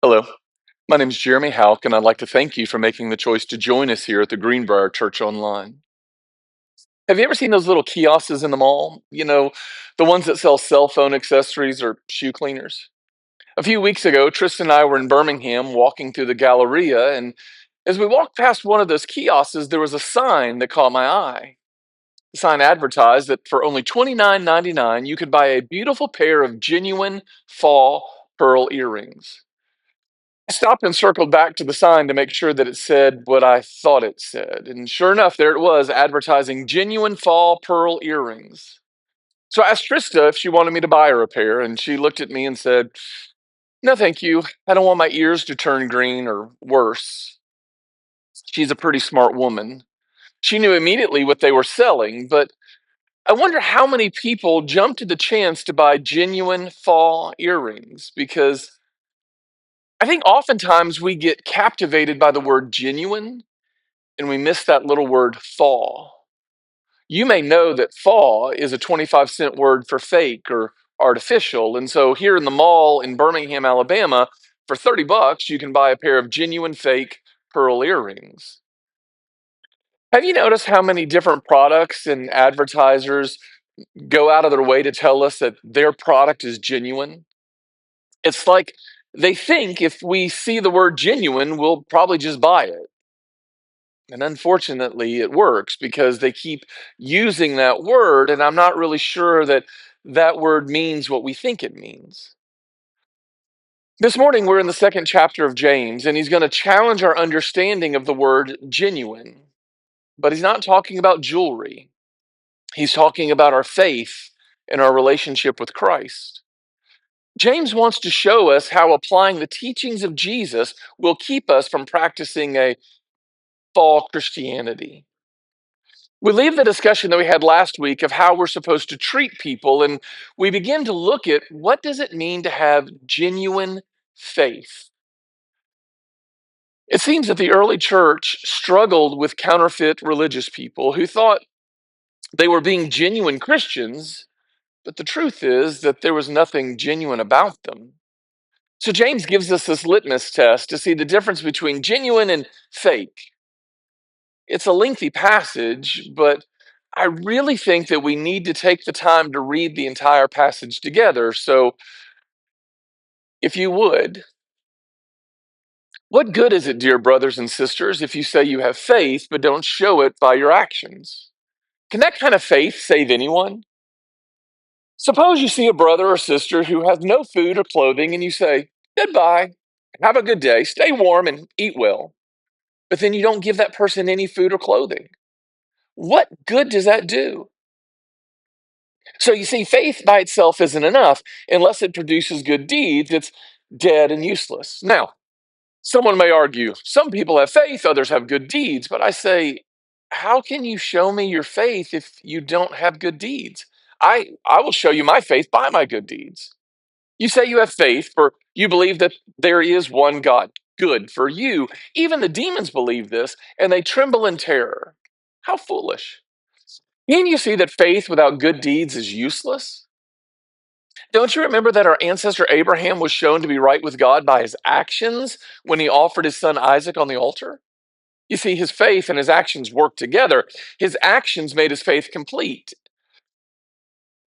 Hello, my name is Jeremy Houck, and I'd like to thank you for making the choice to join us here at the Greenbrier Church Online. Have you ever seen those little kiosks in the mall? The ones that sell cell phone accessories or shoe cleaners? A few weeks ago, Tristan and I were in Birmingham walking through the Galleria, and as we walked past one of those kiosks, there was a sign that caught my eye. The sign advertised that for only $29.99, you could buy a beautiful pair of genuine fall pearl earrings. I stopped and circled back to the sign to make sure that it said what I thought it said. And sure enough, there it was, advertising genuine fall pearl earrings. So I asked Trista if she wanted me to buy her a pair, and she looked at me and said, "No, thank you. I don't want my ears to turn green or worse." She's a pretty smart woman. She knew immediately what they were selling, but I wonder how many people jumped to the chance to buy genuine fall earrings because I think oftentimes we get captivated by the word genuine and we miss that little word fall. You may know that fall is a 25-cent word for fake or artificial. And so here in the mall in Birmingham, Alabama, for 30 bucks, you can buy a pair of genuine fake pearl earrings. Have you noticed how many different products and advertisers go out of their way to tell us that their product is genuine? It's like they think if we see the word genuine, we'll probably just buy it. And unfortunately, it works because they keep using that word, and I'm not really sure that that word means what we think it means. This morning, we're in the second chapter of James, and he's going to challenge our understanding of the word genuine. But he's not talking about jewelry, he's talking about our faith and our relationship with Christ. James wants to show us how applying the teachings of Jesus will keep us from practicing a false Christianity. We leave the discussion that we had last week of how we're supposed to treat people, and we begin to look at what does it mean to have genuine faith. It seems that the early church struggled with counterfeit religious people who thought they were being genuine Christians, but the truth is that there was nothing genuine about them. So James gives us this litmus test to see the difference between genuine and fake. It's a lengthy passage, but I really think that we need to take the time to read the entire passage together. So, if you would, what good is it, dear brothers and sisters, if you say you have faith but don't show it by your actions? Can that kind of faith save anyone? Suppose you see a brother or sister who has no food or clothing and you say, "Goodbye, have a good day, stay warm and eat well." But then you don't give that person any food or clothing. What good does that do? So you see, faith by itself isn't enough. Unless it produces good deeds, it's dead and useless. Now, someone may argue, some people have faith, others have good deeds. But I say, how can you show me your faith if you don't have good deeds? I will show you my faith by my good deeds. You say you have faith, for you believe that there is one God. Good for you. Even the demons believe this, and they tremble in terror. How foolish. Can you see that faith without good deeds is useless? Don't you remember that our ancestor Abraham was shown to be right with God by his actions when he offered his son Isaac on the altar? You see, his faith and his actions worked together. His actions made his faith complete.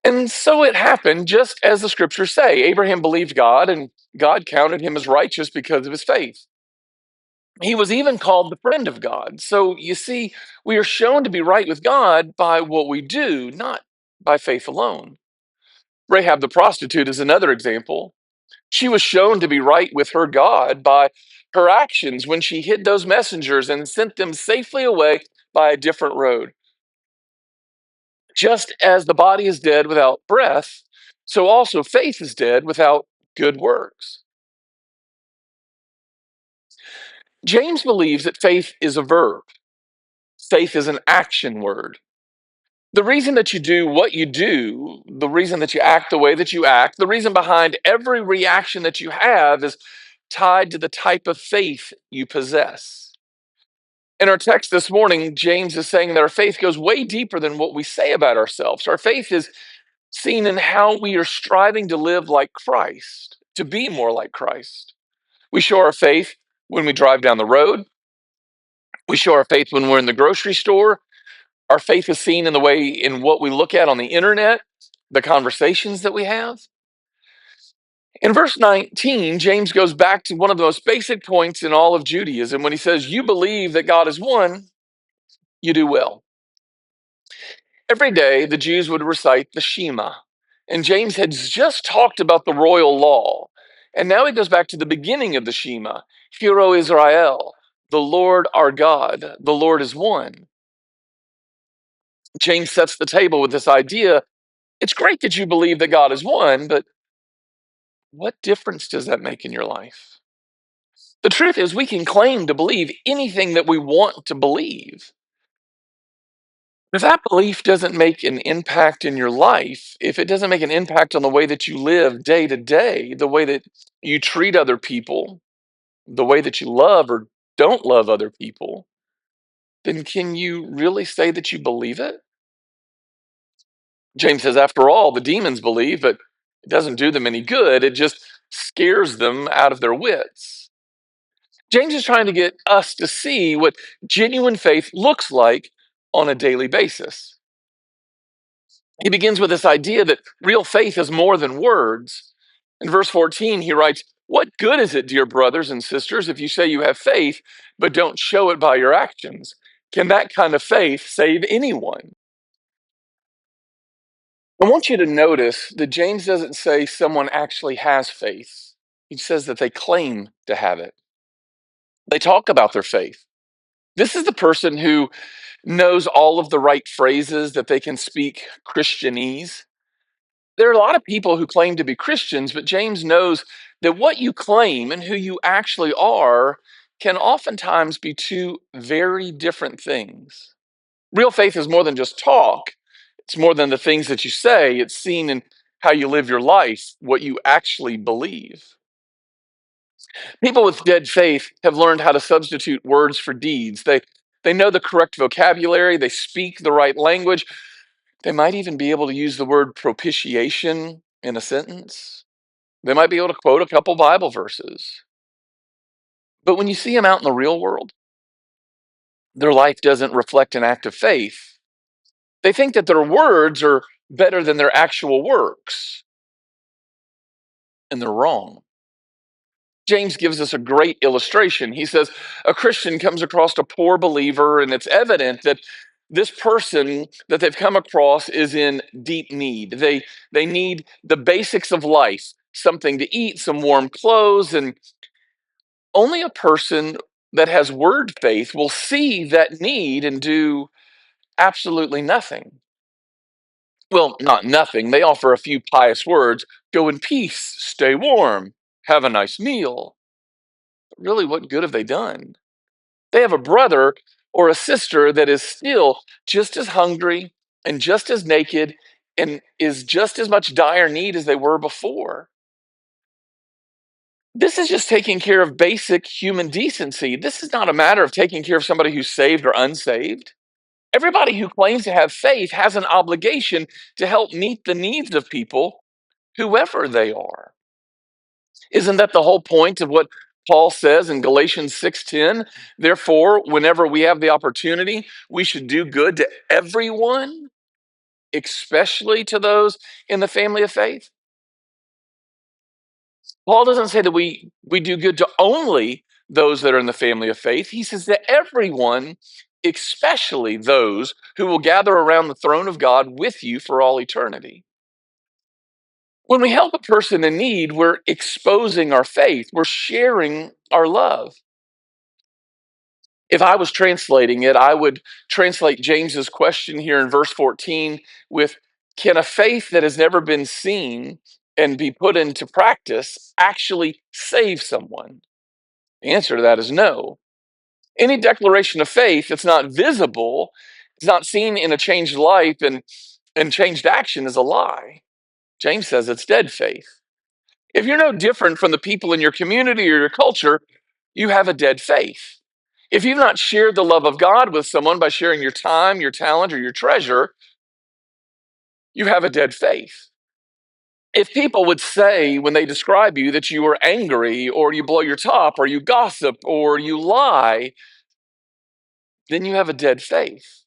And so it happened just as the scriptures say. Abraham believed God, and God counted him as righteous because of his faith. He was even called the friend of God. So you see, we are shown to be right with God by what we do, not by faith alone. Rahab the prostitute is another example. She was shown to be right with her God by her actions when she hid those messengers and sent them safely away by a different road. Just as the body is dead without breath, so also faith is dead without good works. James believes that faith is a verb, faith is an action word. The reason that you do what you do, the reason that you act the way that you act, the reason behind every reaction that you have is tied to the type of faith you possess. In our text this morning, James is saying that our faith goes way deeper than what we say about ourselves. Our faith is seen in how we are striving to live like Christ, to be more like Christ. We show our faith when we drive down the road. We show our faith when we're in the grocery store. Our faith is seen in the way in what we look at on the internet, the conversations that we have. In verse 19, James goes back to one of the most basic points in all of Judaism when he says, "You believe that God is one, you do well." Every day, the Jews would recite the Shema. And James had just talked about the royal law. And now he goes back to the beginning of the Shema. Hear, O Israel, the Lord our God, the Lord is one. James sets the table with this idea. It's great that you believe that God is one, but what difference does that make in your life? The truth is, we can claim to believe anything that we want to believe. If that belief doesn't make an impact in your life, if it doesn't make an impact on the way that you live day to day, the way that you treat other people, the way that you love or don't love other people, then can you really say that you believe it? James says, after all, the demons believe, but it doesn't do them any good. It just scares them out of their wits. James is trying to get us to see what genuine faith looks like on a daily basis. He begins with this idea that real faith is more than words. In verse 14, he writes, "What good is it, dear brothers and sisters, if you say you have faith, but don't show it by your actions? Can that kind of faith save anyone?" I want you to notice that James doesn't say someone actually has faith. He says that they claim to have it. They talk about their faith. This is the person who knows all of the right phrases that they can speak Christianese. There are a lot of people who claim to be Christians, but James knows that what you claim and who you actually are can oftentimes be two very different things. Real faith is more than just talk, it's more than the things that you say, it's seen in how you live your life, what you actually believe. People with dead faith have learned how to substitute words for deeds. They know the correct vocabulary, they speak the right language. They might even be able to use the word propitiation in a sentence. They might be able to quote a couple Bible verses. But when you see them out in the real world, their life doesn't reflect an act of faith. They think that their words are better than their actual works, and they're wrong. James gives us a great illustration. He says, a Christian comes across a poor believer, and it's evident that this person that they've come across is in deep need. They need the basics of life, something to eat, some warm clothes, and only a person that has word faith will see that need and do absolutely nothing. Well, not nothing. They offer a few pious words: go in peace, stay warm, have a nice meal. But really, what good have they done? They have a brother or a sister that is still just as hungry and just as naked and is just as much dire need as they were before. This is just taking care of basic human decency. This is not a matter of taking care of somebody who's saved or unsaved. Everybody who claims to have faith has an obligation to help meet the needs of people, whoever they are. Isn't that the whole point of what Paul says in Galatians 6:10? Therefore, whenever we have the opportunity, we should do good to everyone, especially to those in the family of faith. Paul doesn't say that we do good to only those that are in the family of faith. He says that everyone, especially those who will gather around the throne of God with you for all eternity. When we help a person in need, we're exposing our faith, we're sharing our love. If I was translating it, I would translate James's question here in verse 14 with, can a faith that has never been seen and be put into practice actually save someone? The answer to that is no. Any declaration of faith that's not visible, it's not seen in a changed life and changed action is a lie. James says it's dead faith. If you're no different from the people in your community or your culture, you have a dead faith. If you've not shared the love of God with someone by sharing your time, your talent, or your treasure, you have a dead faith. If people would say when they describe you that you are angry or you blow your top or you gossip or you lie, then you have a dead faith.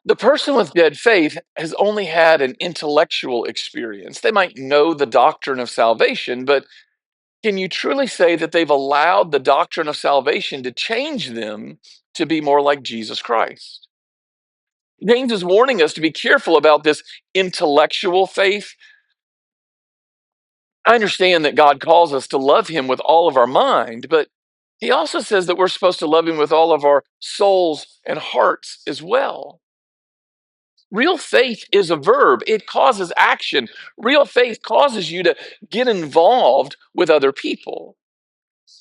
The person with dead faith has only had an intellectual experience. They might know the doctrine of salvation, but can you truly say that they've allowed the doctrine of salvation to change them to be more like Jesus Christ? James is warning us to be careful about this intellectual faith. I understand that God calls us to love him with all of our mind, but he also says that we're supposed to love him with all of our souls and hearts as well. Real faith is a verb, it causes action. Real faith causes you to get involved with other people.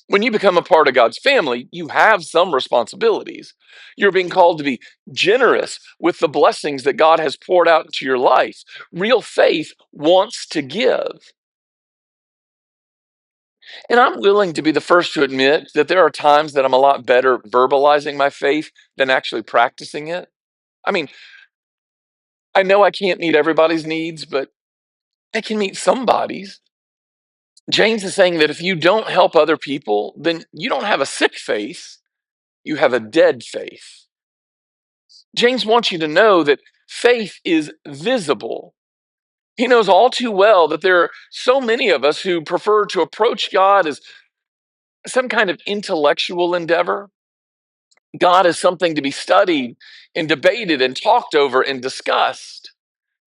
When you become a part of God's family, you have some responsibilities. You're being called to be generous with the blessings that God has poured out into your life. Real faith wants to give. And I'm willing to be the first to admit that there are times that I'm a lot better verbalizing my faith than actually practicing it. I mean, I know I can't meet everybody's needs, but I can meet somebody's. James is saying that if you don't help other people, then you don't have a sick faith, you have a dead faith. James wants you to know that faith is visible. He knows all too well that there are so many of us who prefer to approach God as some kind of intellectual endeavor. God is something to be studied and debated and talked over and discussed.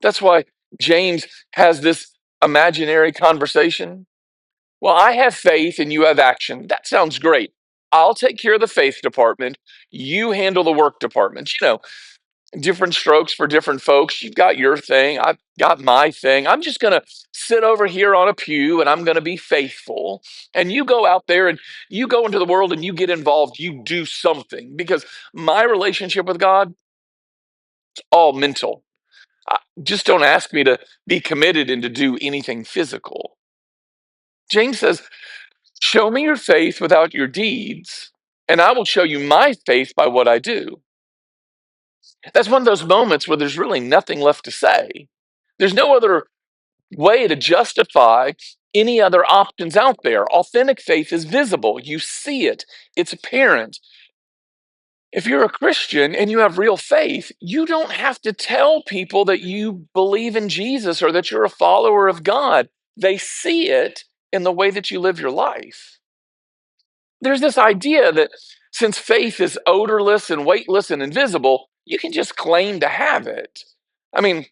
That's why James has this imaginary conversation. Well, I have faith and you have action. That sounds great. I'll take care of the faith department. You handle the work department. Different strokes for different folks. You've got your thing. I've got my thing. I'm just going to sit over here on a pew and I'm going to be faithful. And you go out there and you go into the world and you get involved. You do something because my relationship with God, it's all mental. Just don't ask me to be committed and to do anything physical. James says, show me your faith without your deeds, and I will show you my faith by what I do. That's one of those moments where there's really nothing left to say. There's no other way to justify any other options out there. Authentic faith is visible. You see it, it's apparent. If you're a Christian and you have real faith, you don't have to tell people that you believe in Jesus or that you're a follower of God. They see it in the way that you live your life. There's this idea that since faith is odorless and weightless and invisible, you can just claim to have it. I mean,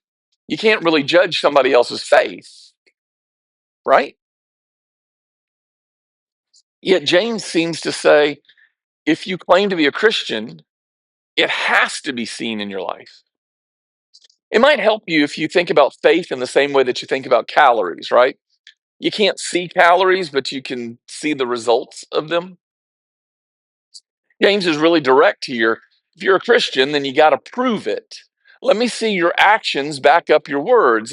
you can't really judge somebody else's faith, right? Yet James seems to say if you claim to be a Christian, it has to be seen in your life. It might help you if you think about faith in the same way that you think about calories, right? You can't see calories, but you can see the results of them. James is really direct here. If you're a Christian, then you got to prove it. Let me see your actions back up your words.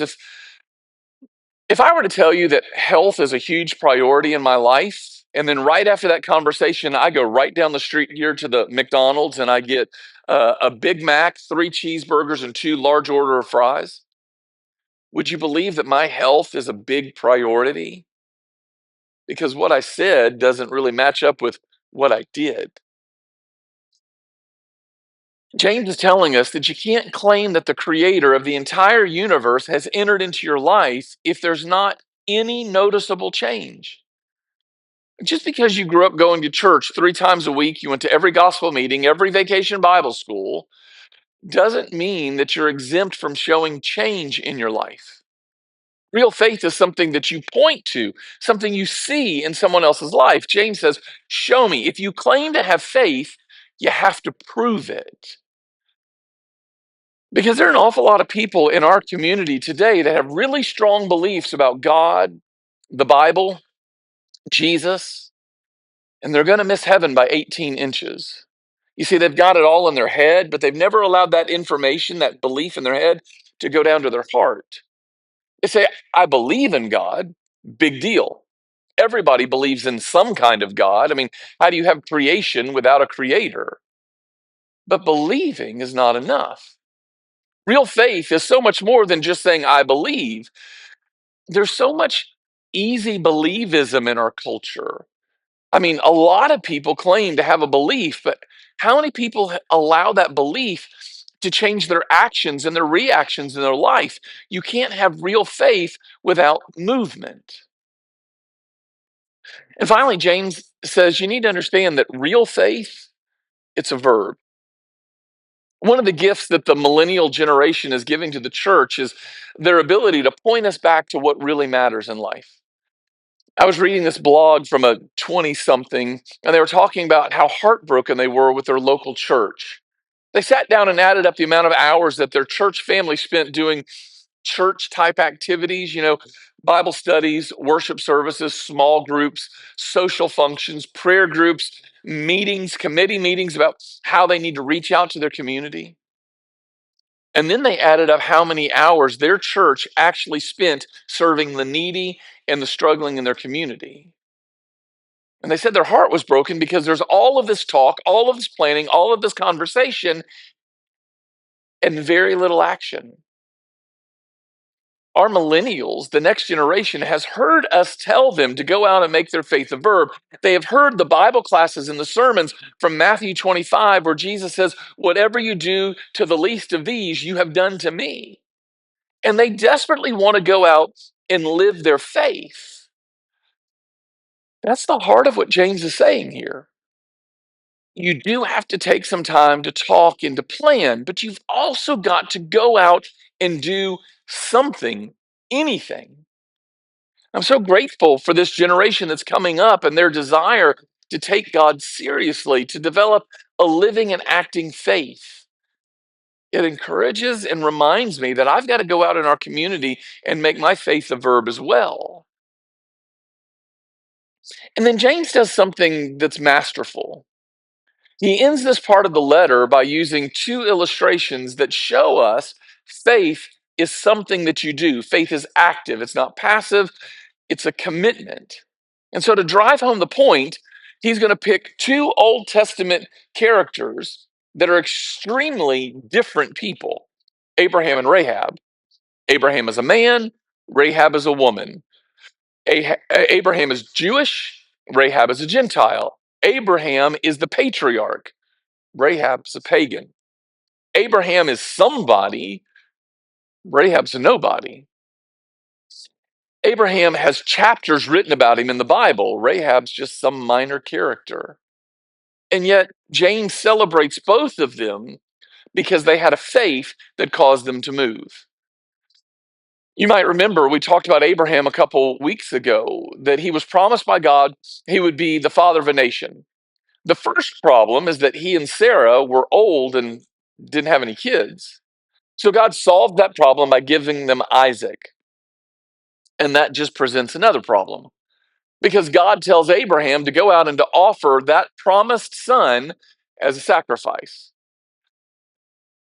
If I were to tell you that health is a huge priority in my life, and then right after that conversation, I go right down the street here to the McDonald's and I get a Big Mac, 3 cheeseburgers, and 2 large order of fries, would you believe that my health is a big priority? Because what I said doesn't really match up with what I did. James is telling us that you can't claim that the creator of the entire universe has entered into your life if there's not any noticeable change. Just because you grew up going to church 3 times a week, you went to every gospel meeting, every vacation Bible school, doesn't mean that you're exempt from showing change in your life. Real faith is something that you point to, something you see in someone else's life. James says, show me. If you claim to have faith, you have to prove it. Because there are an awful lot of people in our community today that have really strong beliefs about God, the Bible, Jesus, and they're going to miss heaven by 18 inches. You see, they've got it all in their head, but they've never allowed that information, that belief in their head, to go down to their heart. They say, I believe in God, big deal. Everybody believes in some kind of God. I mean, how do you have creation without a creator? But believing is not enough. Real faith is so much more than just saying, I believe. There's so much easy believism in our culture. I mean, a lot of people claim to have a belief, but how many people allow that belief to change their actions and their reactions in their life? You can't have real faith without movement. And finally, James says you need to understand that real faith, it's a verb. One of the gifts that the millennial generation is giving to the church is their ability to point us back to what really matters in life. I was reading this blog from a 20 something, and they were talking about how heartbroken they were with their local church. They sat down and added up the amount of hours that their church family spent doing church type activities, Bible studies, worship services, small groups, social functions, prayer groups, meetings, committee meetings about how they need to reach out to their community. And then they added up how many hours their church actually spent serving the needy and the struggling in their community. And they said their heart was broken because there's all of this talk, all of this planning, all of this conversation, and very little action. Our millennials, the next generation, has heard us tell them to go out and make their faith a verb. They have heard the Bible classes and the sermons from Matthew 25, where Jesus says, "Whatever you do to the least of these, you have done to me." And they desperately want to go out and live their faith. That's the heart of what James is saying here. You do have to take some time to talk and to plan, but you've also got to go out and do something, anything. I'm so grateful for this generation that's coming up and their desire to take God seriously, to develop a living and acting faith. It encourages and reminds me that I've got to go out in our community and make my faith a verb as well. And then James does something that's masterful. He ends this part of the letter by using two illustrations that show us faith is something that you do. Faith is active, it's not passive, it's a commitment. And so, to drive home the point, he's going to pick two Old Testament characters that are extremely different people: Abraham and Rahab. Abraham is a man, Rahab is a woman. Abraham is Jewish, Rahab is a Gentile. Abraham is the patriarch, Rahab's a pagan. Abraham is somebody, Rahab's a nobody. Abraham has chapters written about him in the Bible. Rahab's just some minor character. And yet, James celebrates both of them because they had a faith that caused them to move. You might remember we talked about Abraham a couple weeks ago, that he was promised by God he would be the father of a nation. The first problem is that he and Sarah were old and didn't have any kids. So God solved that problem by giving them Isaac. And that just presents another problem because God tells Abraham to go out and to offer that promised son as a sacrifice.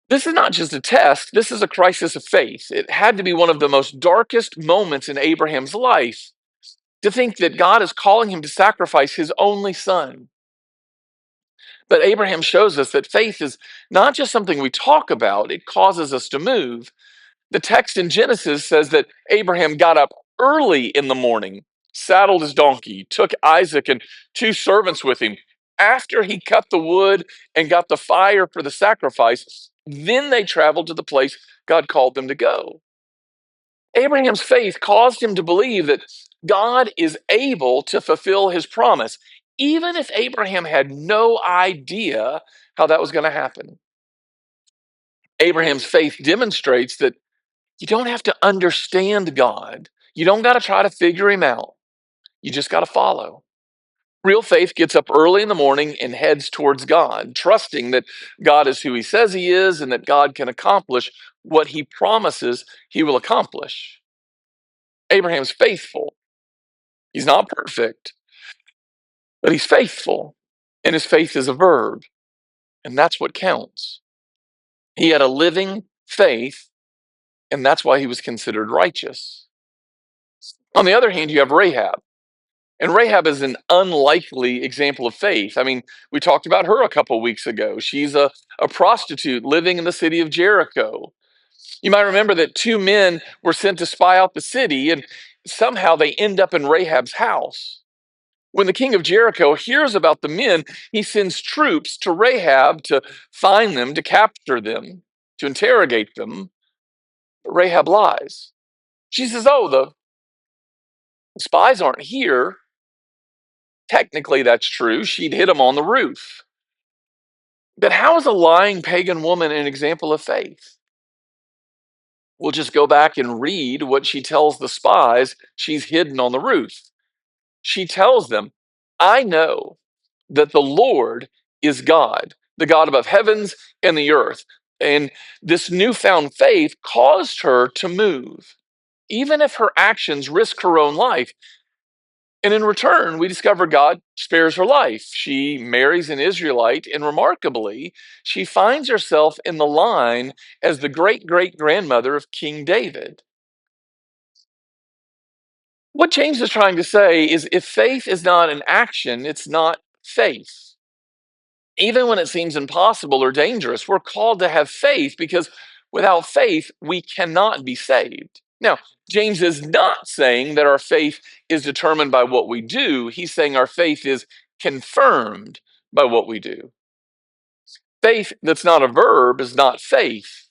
This is not just a test, this is a crisis of faith. It had to be one of the most darkest moments in Abraham's life to think that God is calling him to sacrifice his only son. But Abraham shows us that faith is not just something we talk about, it causes us to move. The text in Genesis says that Abraham got up early in the morning, saddled his donkey, took Isaac and two servants with him. After he cut the wood and got the fire for the sacrifice, then they traveled to the place God called them to go. Abraham's faith caused him to believe that God is able to fulfill his promise, even if Abraham had no idea how that was going to happen. Abraham's faith demonstrates that you don't have to understand God. You don't got to try to figure him out. You just got to follow. Real faith gets up early in the morning and heads towards God, trusting that God is who he says he is and that God can accomplish what he promises he will accomplish. Abraham's faithful. He's not perfect, but he's faithful. And his faith is a verb, and that's what counts. He had a living faith, and that's why he was considered righteous. On the other hand, you have Rahab. And Rahab is an unlikely example of faith. I mean, we talked about her a couple weeks ago. She's a prostitute living in the city of Jericho. You might remember that two men were sent to spy out the city, and somehow they end up in Rahab's house. When the king of Jericho hears about the men, he sends troops to Rahab to find them, to capture them, to interrogate them. But Rahab lies. She says, "Oh, the spies aren't here." Technically, that's true. She'd hid them on the roof. But how is a lying pagan woman an example of faith? We'll just go back and read what she tells the spies she's hidden on the roof. She tells them, "I know that the Lord is God, the God above heavens and the earth." And this newfound faith caused her to move, even if her actions risk her own life. And in return, we discover God spares her life. She marries an Israelite, and remarkably, she finds herself in the line as the great great grandmother of King David. What James is trying to say is if faith is not an action, it's not faith. Even when it seems impossible or dangerous, we're called to have faith because without faith, we cannot be saved. Now, James is not saying that our faith is determined by what we do. He's saying our faith is confirmed by what we do. Faith that's not a verb is not faith.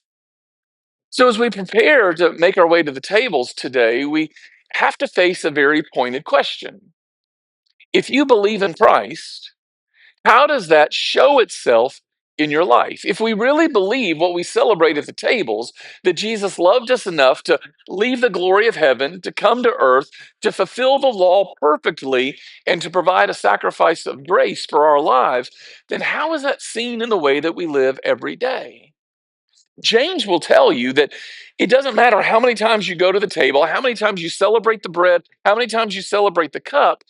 So, as we prepare to make our way to the tables today, we have to face a very pointed question. If you believe in Christ, how does that show itself in your life? If we really believe what we celebrate at the tables, that Jesus loved us enough to leave the glory of heaven, to come to earth, to fulfill the law perfectly, and to provide a sacrifice of grace for our lives, then how is that seen in the way that we live every day? James will tell you that it doesn't matter how many times you go to the table, how many times you celebrate the bread, how many times you celebrate the cup.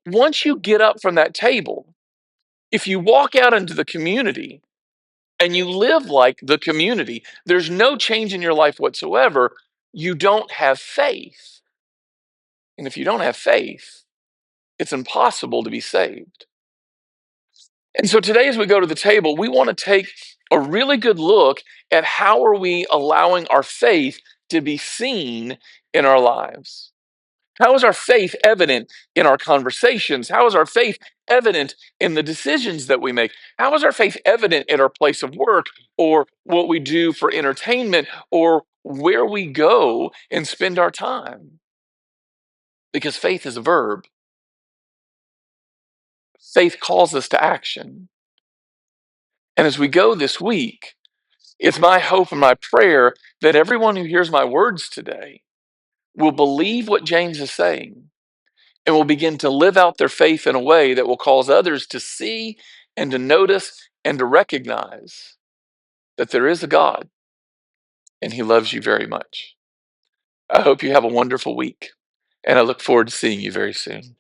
Once you get up from that table, if you walk out into the community and you live like the community, there's no change in your life whatsoever, you don't have faith. And if you don't have faith, it's impossible to be saved. And so today, as we go to the table, we want to take a really good look at how are we allowing our faith to be seen in our lives. How is our faith evident in our conversations? How is our faith evident in the decisions that we make? How is our faith evident in our place of work or what we do for entertainment or where we go and spend our time? Because faith is a verb. Faith calls us to action. And as we go this week, it's my hope and my prayer that everyone who hears my words today will believe what James is saying and will begin to live out their faith in a way that will cause others to see and to notice and to recognize that there is a God and he loves you very much. I hope you have a wonderful week, and I look forward to seeing you very soon.